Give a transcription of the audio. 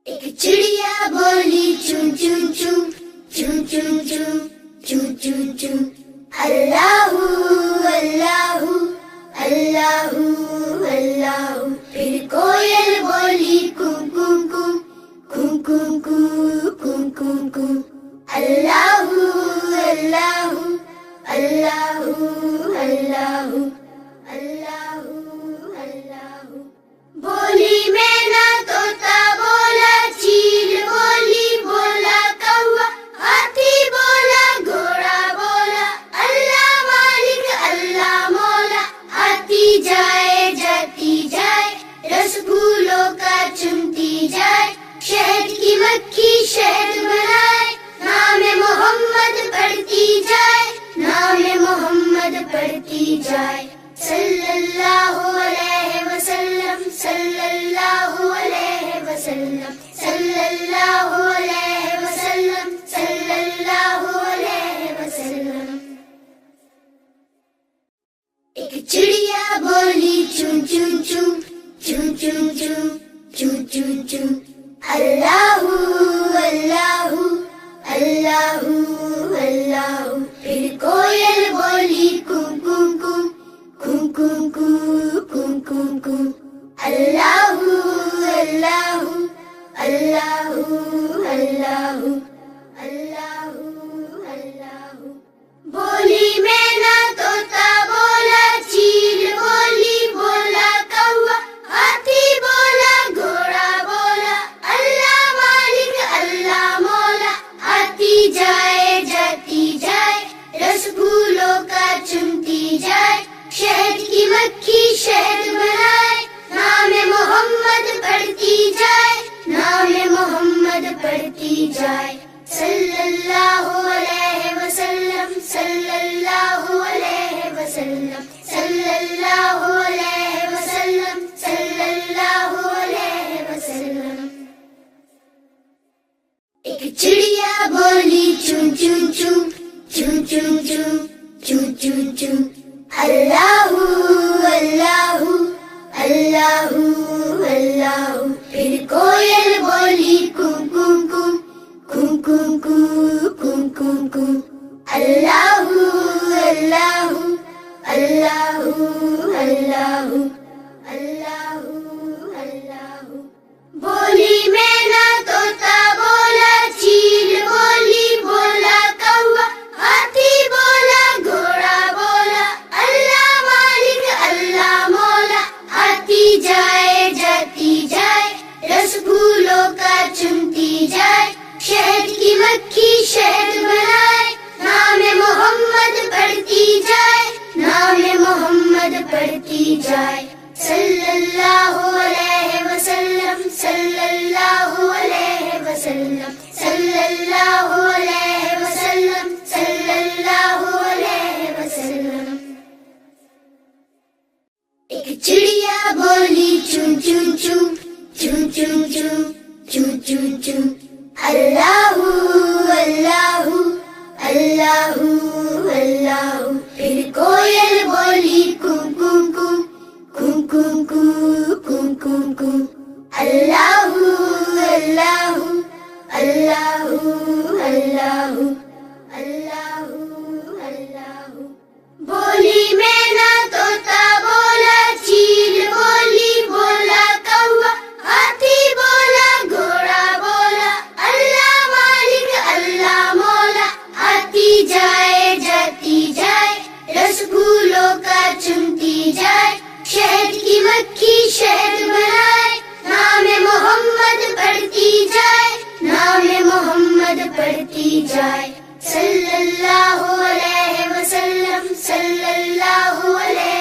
ایک چڑیا بولی چون چون چون چون چون چون چون چون چون اللہ اللہ اللہ اللہ. پھر کوئل بولی کوں کوں کوں کوں کوں کوں کوں کوں کوں اللہ اللہ اللہ اللہ اللہ اللہ. بولی مینا طوطا بولا چیل بولی بولا کوا ہاتھی بولا گھوڑا بولا اللہ مالک اللہ مولا. آتی جائے جاتی جائے رس پھولوں کا چنتی جائے شہد کی مکھی شہد بنائے نام محمد پڑھتی جائے نام محمد پڑھتی جائے. صلی اللہ علیہ وسلم صلی اللہ علیہ وسلم صلی اللہ علیہ وسلم صلی اللہ علیہ وسلم. ایک چڑیا بولی چون چون چون چون چون چون چون چون چون اللہ اللہ اللہ اللہ. پھر کوئل بولی کوں کوں کوں کوں کوں کوں کوں کوں کوں اللہ اللہ اللہ اللہ اللہ اللہ. بولی مینا طوطا بولا چیل بولی بولا کوا ہاتھی بولا گھوڑا بولا اللہ مالک اللہ مولا. آتی جائے جاتی جائے رس پھولوں کا چنتی جائے شہد کی مکھی شہد بنائے نام محمد پڑھتی جائے نام محمد پڑھتی جائے. صلی اللہ علیہ وسلم صلی اللہ علیہ وسلم صلی اللہ علیہ وسلم صلی اللہ علیہ وسلم. ایک چڑیا بولی چون چون چون چون چون چون چون چون چون اللہ اللہ اللہ اللہ. پھر کوئل بولی کوں کوں کوں کوں کوں کوں کوں کوں کوں اللہ اللہ اللہ اللہ اللہ اللہ. بولی مینا طوطا بولا چیل بولی بولا کوا ہاتھی بولا گھوڑا بولا اللہ مالک اللہ مولا. آتی جائے جاتی جائے رس پھولوں کا چنتی جائے شہد کی مکھی شہد بنائے نام محمد پڑھتی جائے نام محمد پڑھتی جائے. صلی اللہ علیہ وسلم صلی اللہ علیہ وسلم صلی اللہ علیہ وسلم صلی اللہ علیہ وسلم. ایک چڑیا بولی چون چون چون چون چون چون چون چون چون اللہ اللہ اللہ اللہ. پھر کوئل بولی کوں کوں کوں کوں کوں کوں کوں کوں کوں اللہ اللہ اللہ اللہ اللہ اللہ. بولی مینا طوطا بولا چیل بولی بولا کوا ہاتھی بولا گھوڑا بولا اللہ مالک اللہ مولا. آتی جائے جاتی جائے رس پھولوں کا چنتی جائے شہد کی مکھی شہد بنائے نام محمد پڑھتی جائے نام محمد پڑھتی جائے. صلی اللہ علیہ وسلم صلی اللہ علیہ